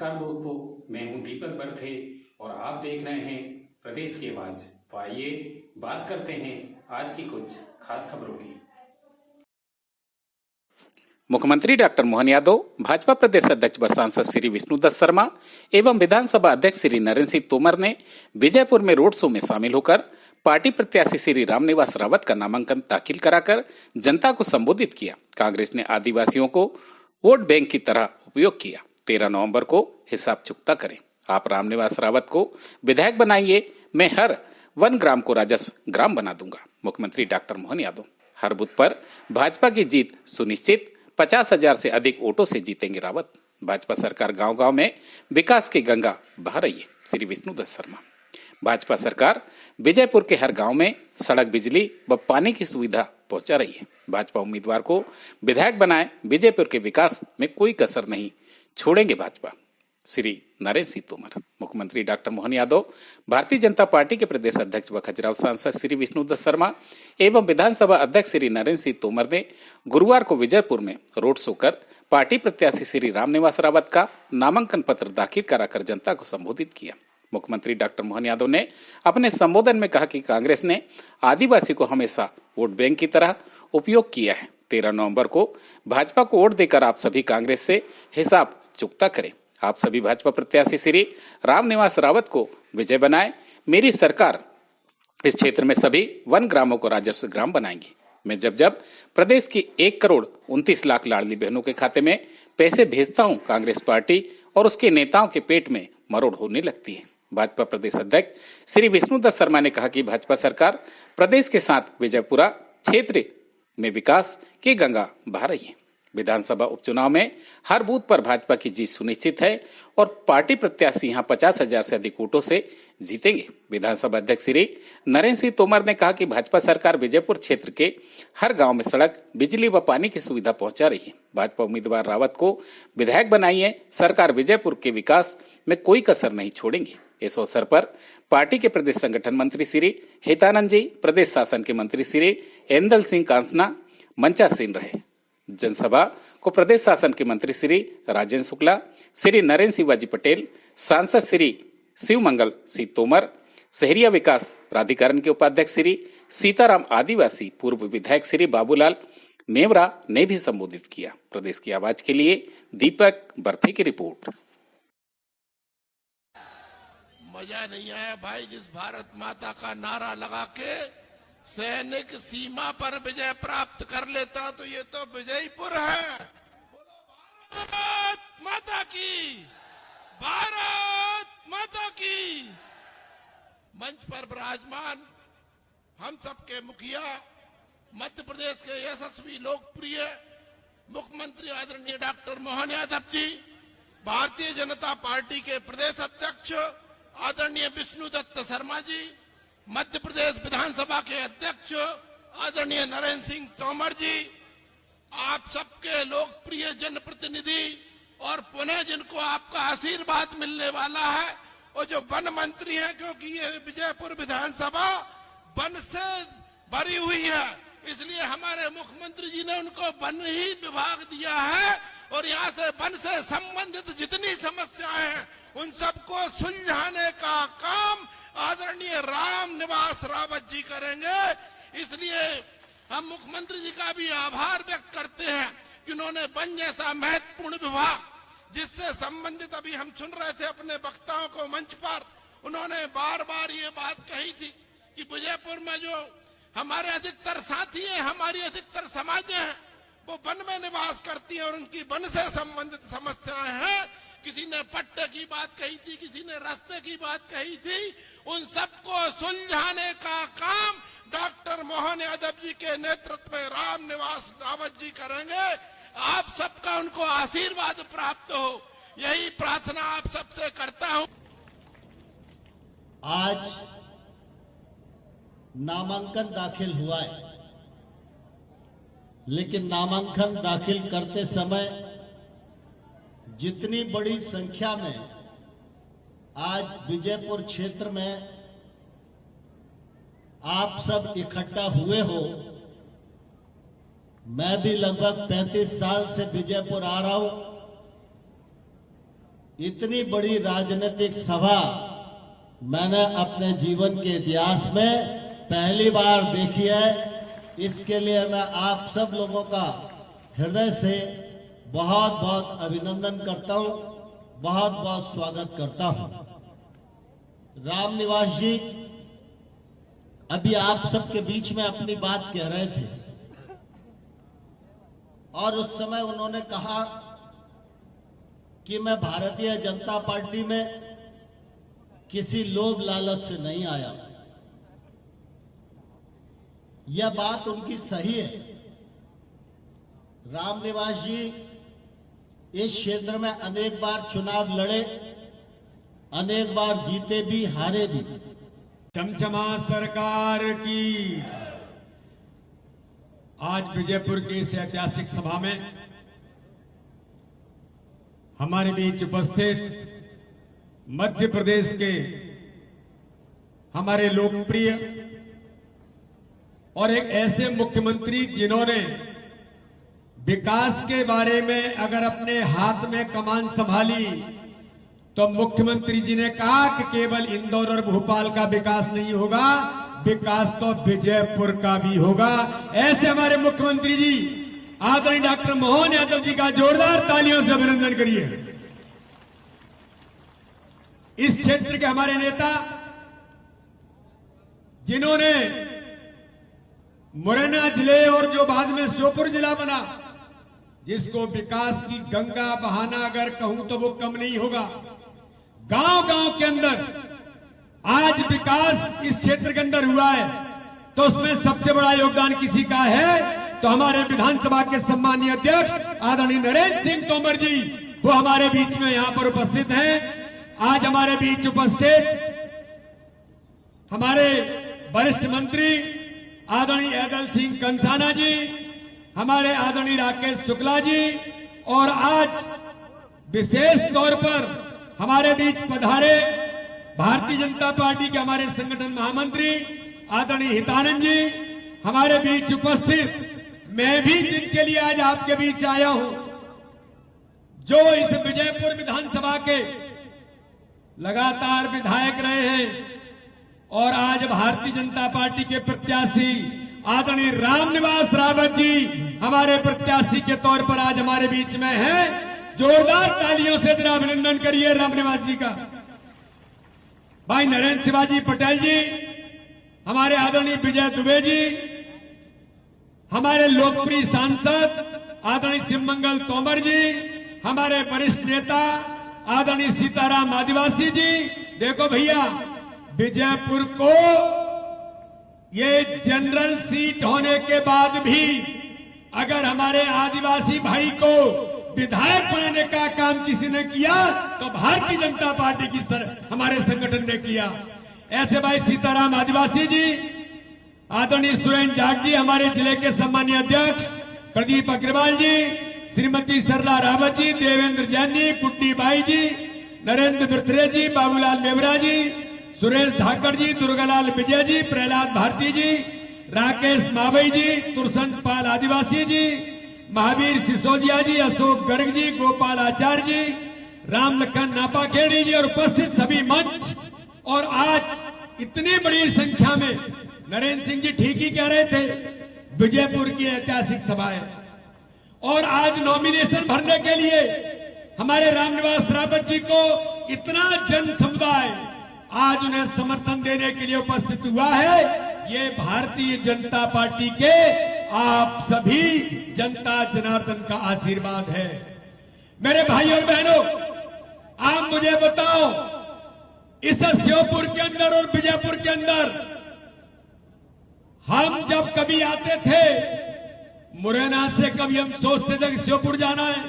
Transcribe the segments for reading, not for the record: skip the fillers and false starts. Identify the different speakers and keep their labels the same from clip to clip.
Speaker 1: नमस्कार दोस्तों, मैं हूं दीपक बर्थे और आप देख रहे हैं प्रदेश की आवाज। तो आइए बात करते हैं आज की कुछ खास खबरों की। मुख्यमंत्री डॉक्टर मोहन यादव, भाजपा प्रदेश अध्यक्ष व सांसद श्री विष्णुदत्त शर्मा एवं विधानसभा अध्यक्ष श्री नरेंद्र सिंह तोमर ने विजयपुर में रोड शो में शामिल होकर पार्टी प्रत्याशी श्री रामनिवास रावत का नामांकन दाखिल कराकर जनता को संबोधित किया। कांग्रेस ने आदिवासियों को वोट बैंक की तरह उपयोग किया। 13 नवंबर को हिसाब चुकता करें। आप रामनिवास रावत को विधायक बनाइए, मैं हर 1 ग्राम को राजस्व ग्राम बना दूंगा। मुख्यमंत्री डॉक्टर मोहन यादव, हर बूथ पर भाजपा की जीत सुनिश्चित, 50,000 से अधिक वोटों से जीतेंगे रावत। भाजपा सरकार गांव-गांव में विकास की गंगा बहा रही है। श्री विष्णुदत्त शर्मा, भाजपा सरकार विजयपुर के हर गांव में सड़क, बिजली व पानी की सुविधा पहुंचा रही है। भाजपा उम्मीदवार को विधायक बनाए, विजयपुर के विकास में कोई कसर नहीं छोड़ेंगे भाजपा। श्री नरेंद्र सिंह तोमर, मुख्यमंत्री डॉक्टर मोहन यादव, भारतीय जनता पार्टी के प्रदेश अध्यक्ष व खजुराहो सांसद श्री विष्णुदत्त शर्मा एवं विधानसभा अध्यक्ष श्री नरेंद्र सिंह तोमर ने गुरुवार को विजयपुर में रोड शो कर पार्टी प्रत्याशी श्री रामनिवास रावत का नामांकन पत्र दाखिल कराकर जनता को संबोधित किया। मुख्यमंत्री डॉक्टर मोहन यादव ने अपने संबोधन में कहा कि कांग्रेस ने आदिवासी को हमेशा वोट बैंक की तरह उपयोग किया है। 13 नवंबर को भाजपा को वोट देकर आप सभी कांग्रेस से हिसाब चुकता करें। आप सभी भाजपा प्रत्याशी श्री रामनिवास रावत को विजय बनाए। मेरी सरकार इस क्षेत्र में सभी 1 ग्रामों को राजस्व ग्राम बनाएंगी। मैं जब प्रदेश की 1 करोड़ 29 लाख लाडली बहनों के खाते में पैसे भेजता हूं, कांग्रेस पार्टी और उसके नेताओं के पेट में मरोड़ होने लगती है। भाजपा प्रदेश अध्यक्ष श्री विष्णुदत्त शर्मा ने कहा कि भाजपा सरकार प्रदेश के साथ विजयपुरा क्षेत्र में विकास की गंगा बहा रही है। विधानसभा उपचुनाव में हर बूथ पर भाजपा की जीत सुनिश्चित है और पार्टी प्रत्याशी यहां 50,000 से अधिक वोटों से जीतेंगे। विधानसभा अध्यक्ष श्री नरेंद्र सिंह तोमर ने कहा कि भाजपा सरकार विजयपुर क्षेत्र के हर गांव में सड़क, बिजली व पानी की सुविधा पहुंचा रही है। भाजपा उम्मीदवार रावत को विधायक बनाइए, सरकार विजयपुर के विकास में कोई कसर नहीं छोड़ेंगे। इस अवसर पर पार्टी के प्रदेश संगठन मंत्री श्री हितानंद जी, प्रदेश शासन के मंत्री श्री एंदल सिंह कांसना मंचासीन रहे। जनसभा को प्रदेश शासन के मंत्री श्री राजेंद्र शुक्ला, श्री नरेंद्र शिवाजी पटेल, सांसद श्री शिव मंगल सिंह तोमर, शहरिया विकास प्राधिकरण के उपाध्यक्ष श्री सीताराम आदिवासी, पूर्व विधायक श्री बाबूलाल नेवरा ने भी संबोधित किया। प्रदेश की आवाज के लिए दीपक बर्थे की रिपोर्ट।
Speaker 2: मजा नहीं आया भाई, जिस भारत माता का नारा लगा के सैनिक सीमा पर विजय प्राप्त कर लेता तो ये तो विजयपुर है। भारत माता की, भारत माता की। मंच पर विराजमान हम सबके मुखिया, मध्य प्रदेश के यशस्वी लोकप्रिय मुख्यमंत्री आदरणीय डॉक्टर मोहन यादव जी, भारतीय जनता पार्टी के प्रदेश अध्यक्ष आदरणीय विष्णुदत्त शर्मा जी, मध्य प्रदेश विधानसभा के अध्यक्ष आदरणीय नरेंद्र सिंह तोमर जी, आप सबके लोकप्रिय जनप्रतिनिधि और पुनः जिनको आपका आशीर्वाद मिलने वाला है, और जो वन मंत्री हैं, क्योंकि ये विजयपुर विधानसभा वन से भरी हुई है, इसलिए हमारे मुख्यमंत्री जी ने उनको वन ही विभाग दिया है और यहाँ से वन से संबंधित जितनी समस्याएं हैं उन सबको सुलझाने का काम आदरणीय रामनिवास रावत जी करेंगे। इसलिए हम मुख्यमंत्री जी का भी आभार व्यक्त करते हैं कि उन्होंने वन जैसा महत्वपूर्ण विभाग, जिससे संबंधित अभी हम सुन रहे थे अपने वक्ताओं को मंच पर, उन्होंने बार बार ये बात कही थी कि विजयपुर में जो हमारे अधिकतर साथी हैं, हमारी अधिकतर समाजें हैं, वो वन में निवास करती हैं और उनकी वन से संबंधित समस्याएं हैं। किसी ने पट्टे की बात कही थी, किसी ने रास्ते की बात कही थी, उन सबको सुलझाने का काम डॉक्टर मोहन यादव जी के नेतृत्व में रामनिवास रावत जी करेंगे। आप सबका उनको आशीर्वाद प्राप्त हो, यही प्रार्थना आप सबसे करता हूं।
Speaker 3: आज नामांकन दाखिल हुआ है, लेकिन नामांकन दाखिल करते समय जितनी बड़ी संख्या में आज विजयपुर क्षेत्र में आप सब इकट्ठा हुए हो, मैं भी लगभग 35 साल से विजयपुर आ रहा हूं। इतनी बड़ी राजनीतिक सभा मैंने अपने जीवन के इतिहास में पहली बार देखी है। इसके लिए मैं आप सब लोगों का हृदय से बहुत बहुत अभिनंदन करता हूं, बहुत बहुत स्वागत करता हूं। रामनिवास जी अभी आप सबके बीच में अपनी बात कह रहे थे और उस समय उन्होंने कहा कि मैं भारतीय जनता पार्टी में किसी लोभ लालच से नहीं आया। यह बात उनकी सही है। रामनिवास जी इस क्षेत्र में अनेक बार चुनाव लड़े, अनेक बार जीते भी, हारे भी।
Speaker 4: चमचमा सरकार की आज विजयपुर की इस ऐतिहासिक सभा में हमारे बीच उपस्थित मध्य प्रदेश के हमारे लोकप्रिय और एक ऐसे मुख्यमंत्री जिन्होंने विकास के बारे में अगर अपने हाथ में कमान संभाली तो मुख्यमंत्री जी ने कहा कि केवल इंदौर और भोपाल का विकास नहीं होगा, विकास तो विजयपुर का भी होगा। ऐसे हमारे मुख्यमंत्री जी आदरणीय डॉक्टर मोहन यादव जी का जोरदार तालियों से अभिनंदन करिए। इस क्षेत्र के हमारे नेता जिन्होंने मुरैना जिले और जो बाद में श्योपुर जिला बना, जिसको विकास की गंगा बहाना अगर कहूं तो वो कम नहीं होगा। गांव गांव के अंदर आज विकास इस क्षेत्र के अंदर हुआ है तो उसमें सबसे बड़ा योगदान किसी का है तो हमारे विधानसभा के सम्मानीय अध्यक्ष आदरणीय नरेंद्र सिंह तोमर जी, वो हमारे बीच में यहां पर उपस्थित हैं। आज हमारे बीच उपस्थित हमारे वरिष्ठ मंत्री आदरणीय ऐदल सिंह कंसाना जी, हमारे आदरणीय राकेश शुक्ला जी और आज विशेष तौर पर हमारे बीच पधारे भारतीय जनता पार्टी के हमारे संगठन महामंत्री आदरणीय हितानंद जी, हमारे बीच उपस्थित मैं भी जिनके लिए आज आपके बीच आया हूं, जो इस विजयपुर विधानसभा के लगातार विधायक रहे हैं और आज भारतीय जनता पार्टी के प्रत्याशी आदरणीय रामनिवास रावत जी हमारे प्रत्याशी के तौर पर आज हमारे बीच में हैं। जोरदार तालियों से जरा अभिनंदन करिए रामनिवास जी का। भाई नरेंद्र शिवाजी पटेल जी, हमारे आदरणीय विजय दुबे जी, हमारे लोकप्रिय सांसद आदरणीय शिवमंगल तोमर जी, हमारे वरिष्ठ नेता आदरणीय सीताराम आदिवासी जी। देखो भैया, विजयपुर को ये जनरल सीट होने के बाद भी अगर हमारे आदिवासी भाई को विधायक बनाने का काम किसी ने किया तो भारतीय जनता पार्टी की हमारे संगठन ने किया। ऐसे भाई सीताराम आदिवासी जी, आदरणीय सुरेंद्र जाट जी, हमारे जिले के सम्मानीय अध्यक्ष प्रदीप अग्रवाल जी, श्रीमती सरला रावत जी, देवेंद्र जैन जी, गुड्डी बाई जी, नरेंद्र बिरथरे जी, बाबूलाल मेवरा जी, सुरेश धाकड़ जी, दुर्गालाल विजय जी, प्रहलाद भारती जी, राकेश मावई जी, तुरसंत पाल आदिवासी जी, महावीर सिसोदिया जी, अशोक गर्ग जी, गोपाल आचार्य जी, राम लखन नापाखेड़ी जी और उपस्थित सभी मंच। और आज इतनी बड़ी संख्या में नरेंद्र सिंह जी ठीक ही कह रहे थे, विजयपुर की ऐतिहासिक सभा है और आज नॉमिनेशन भरने के लिए हमारे रामनिवास रावत जी को इतना जन समुदाय आज उन्हें समर्थन देने के लिए उपस्थित हुआ है। ये भारतीय जनता पार्टी के आप सभी जनता जनार्दन का आशीर्वाद है। मेरे भाई और बहनों, आप मुझे बताओ, इस श्योपुर के अंदर और विजयपुर के अंदर हम जब कभी आते थे, मुरैना से कभी हम सोचते थे कि श्योपुर जाना है,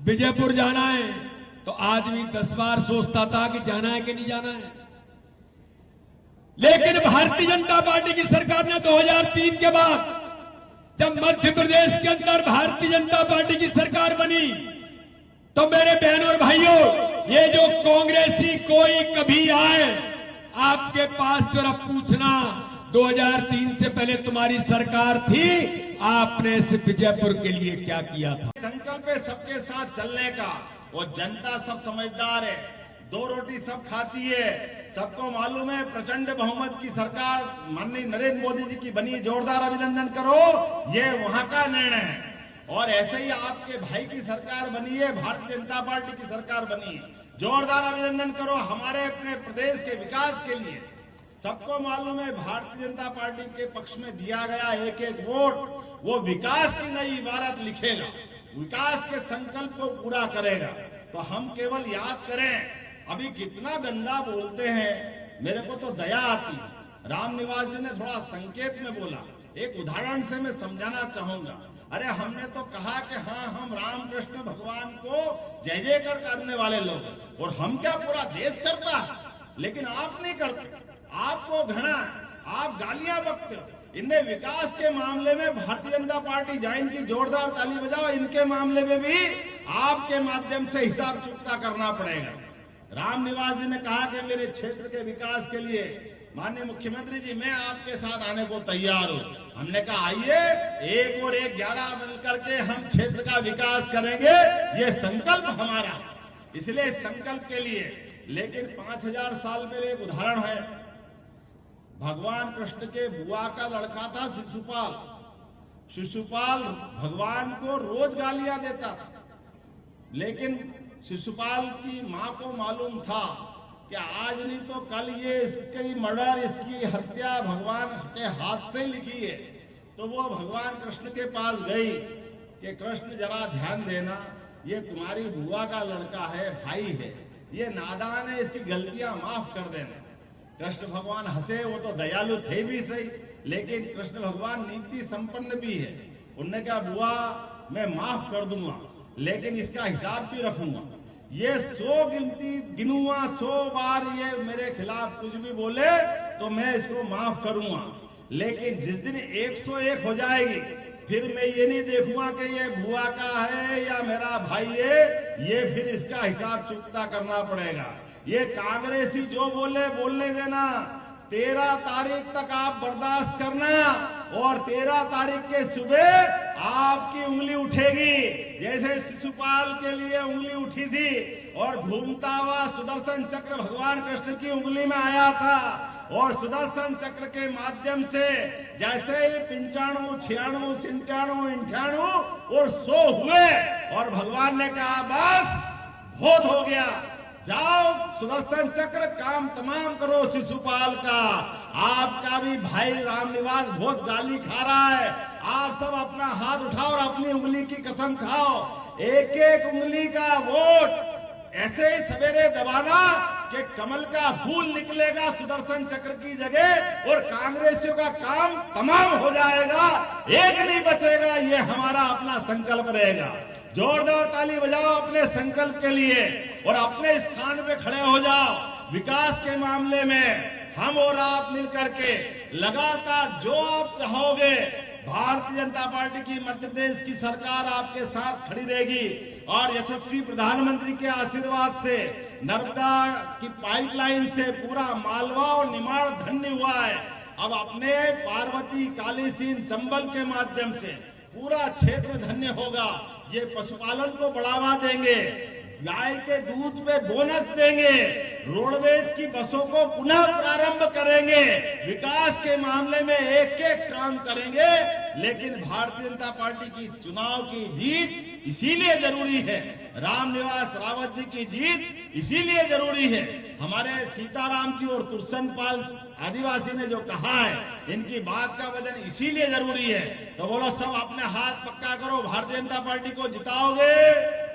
Speaker 4: विजयपुर जाना है, तो आदमी 10 बार सोचता था कि जाना है कि नहीं जाना है। लेकिन भारतीय जनता पार्टी की सरकार ने 2003 के बाद जब मध्य प्रदेश के अंदर भारतीय जनता पार्टी की सरकार बनी तो मेरे बहनों और भाइयों, ये जो कांग्रेसी कोई कभी आए आपके पास जरा पूछना, 2003 से पहले तुम्हारी सरकार थी, आपने इस विजयपुर के लिए क्या किया था?
Speaker 5: संकल्प है सबके साथ चलने का, वो जनता सब समझदार है, 2 रोटी सब खाती है। सबको मालूम है प्रचंड बहुमत की सरकार माननीय नरेंद्र मोदी जी की बनी, जोरदार अभिनंदन करो, ये वहां का निर्णय है। और ऐसे ही आपके भाई की सरकार बनी है, भारतीय जनता पार्टी की सरकार बनी है, जोरदार अभिनंदन करो हमारे अपने प्रदेश के विकास के लिए। सबको मालूम है भारतीय जनता पार्टी के पक्ष में दिया गया एक एक वोट वो विकास की नई इबारत लिखेगा, विकास के संकल्प को पूरा करेगा। तो हम केवल याद करें अभी कितना गंदा बोलते हैं, मेरे को तो दया आती है। रामनिवास जी ने थोड़ा संकेत में बोला, एक उदाहरण से मैं समझाना चाहूंगा। अरे हमने तो कहा कि हाँ हम रामकृष्ण भगवान को जय जयकार करने वाले लोग हैं, और हम क्या पूरा देश करता है, लेकिन आप नहीं करते, आपको घृणा, आप गालियां बकते हो। इनने विकास के मामले में भारतीय जनता पार्टी जाइन की जोरदार ताली बजाओ, इनके मामले में भी आपके माध्यम से हिसाब चुकता करना पड़ेगा। रामनिवास जी ने कहा कि मेरे क्षेत्र के विकास के लिए माननीय मुख्यमंत्री जी मैं आपके साथ आने को तैयार हूं। हमने कहा आइए, 1 और 1 11 मिलकर के हम क्षेत्र का विकास करेंगे, ये संकल्प हमारा। इसलिए इस संकल्प के लिए, लेकिन 5000 साल पहले एक उदाहरण है, भगवान कृष्ण के बुआ का लड़का था शिशुपाल। शिशुपाल भगवान को रोज गालियां देता था, लेकिन शिशुपाल की मां को मालूम था कि आज नहीं तो कल ये इसकी मर्डर, इसकी हत्या भगवान के हाथ से लिखी है। तो वो भगवान कृष्ण के पास गई कि कृष्ण जरा ध्यान देना, ये तुम्हारी बुआ का लड़का है, भाई है, ये नादान है, इसकी गलतियां माफ कर देना। कृष्ण भगवान हंसे, वो तो दयालु थे भी सही, लेकिन कृष्ण भगवान नीति संपन्न भी है। उन्होंने कहा बुआ मैं माफ कर दूंगा, लेकिन इसका हिसाब भी रखूंगा। ये 100 गिनती गिनूंगा, 100 बार ये मेरे खिलाफ कुछ भी बोले तो मैं इसको माफ करूंगा, लेकिन जिस दिन 101 हो जाएगी फिर मैं ये नहीं देखूंगा कि ये बुआ का है या मेरा भाई है, ये फिर इसका हिसाब चुकता करना पड़ेगा। ये कांग्रेसी जो बोले बोलने देना, 13 तारीख तक आप बर्दाश्त करना, और 13 तारीख के सुबह आपकी उंगली उठेगी, जैसे शिशुपाल के लिए उंगली उठी थी और घूमता हुआ सुदर्शन चक्र भगवान कृष्ण की उंगली में आया था, और सुदर्शन चक्र के माध्यम से जैसे ही 95, 96, 97, 98 और 100 हुए, और भगवान ने कहा बस बहुत हो गया, जाओ सुदर्शन चक्र काम तमाम करो शिशुपाल का। आपका भी भाई रामनिवास बहुत गाली खा रहा है, आप सब अपना हाथ उठाओ और अपनी उंगली की कसम खाओ, एक एक उंगली का वोट ऐसे ही सवेरे दबाना कि कमल का फूल निकलेगा सुदर्शन चक्र की जगह, और कांग्रेसियों का काम तमाम हो जाएगा, एक नहीं बचेगा। ये हमारा अपना संकल्प रहेगा। जोरदार ताली बजाओ अपने संकल्प के लिए, और अपने स्थान पे खड़े हो जाओ। विकास के मामले में हम और आप मिलकर के लगातार जो आप चाहोगे, भारतीय जनता पार्टी की मध्य प्रदेश की सरकार आपके साथ खड़ी रहेगी, और यशस्वी प्रधानमंत्री के आशीर्वाद से नर्मदा की पाइपलाइन से पूरा मालवा और निमाड़ धन्य हुआ है। अब अपने पार्वती, काली सींध, चंबल के माध्यम से पूरा क्षेत्र धन्य होगा। ये पशुपालन को बढ़ावा देंगे, गाय के दूध पे बोनस देंगे, रोडवेज की बसों को पुनः प्रारंभ करेंगे, विकास के मामले में एक एक काम करेंगे। लेकिन भारतीय जनता पार्टी की चुनाव की जीत इसीलिए जरूरी है, रामनिवास रावत जी की जीत इसीलिए जरूरी है। हमारे सीताराम जी और तुलसीपाल आदिवासी ने जो कहा है, इनकी बात का वजन इसीलिए जरूरी है। तो बोलो सब अपने हाथ पक्का करो, भारतीय जनता पार्टी को जिताओगे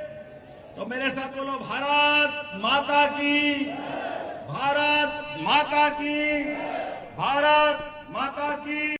Speaker 5: तो मेरे साथ बोलो भारत माता की, भारत माता की, भारत माता की।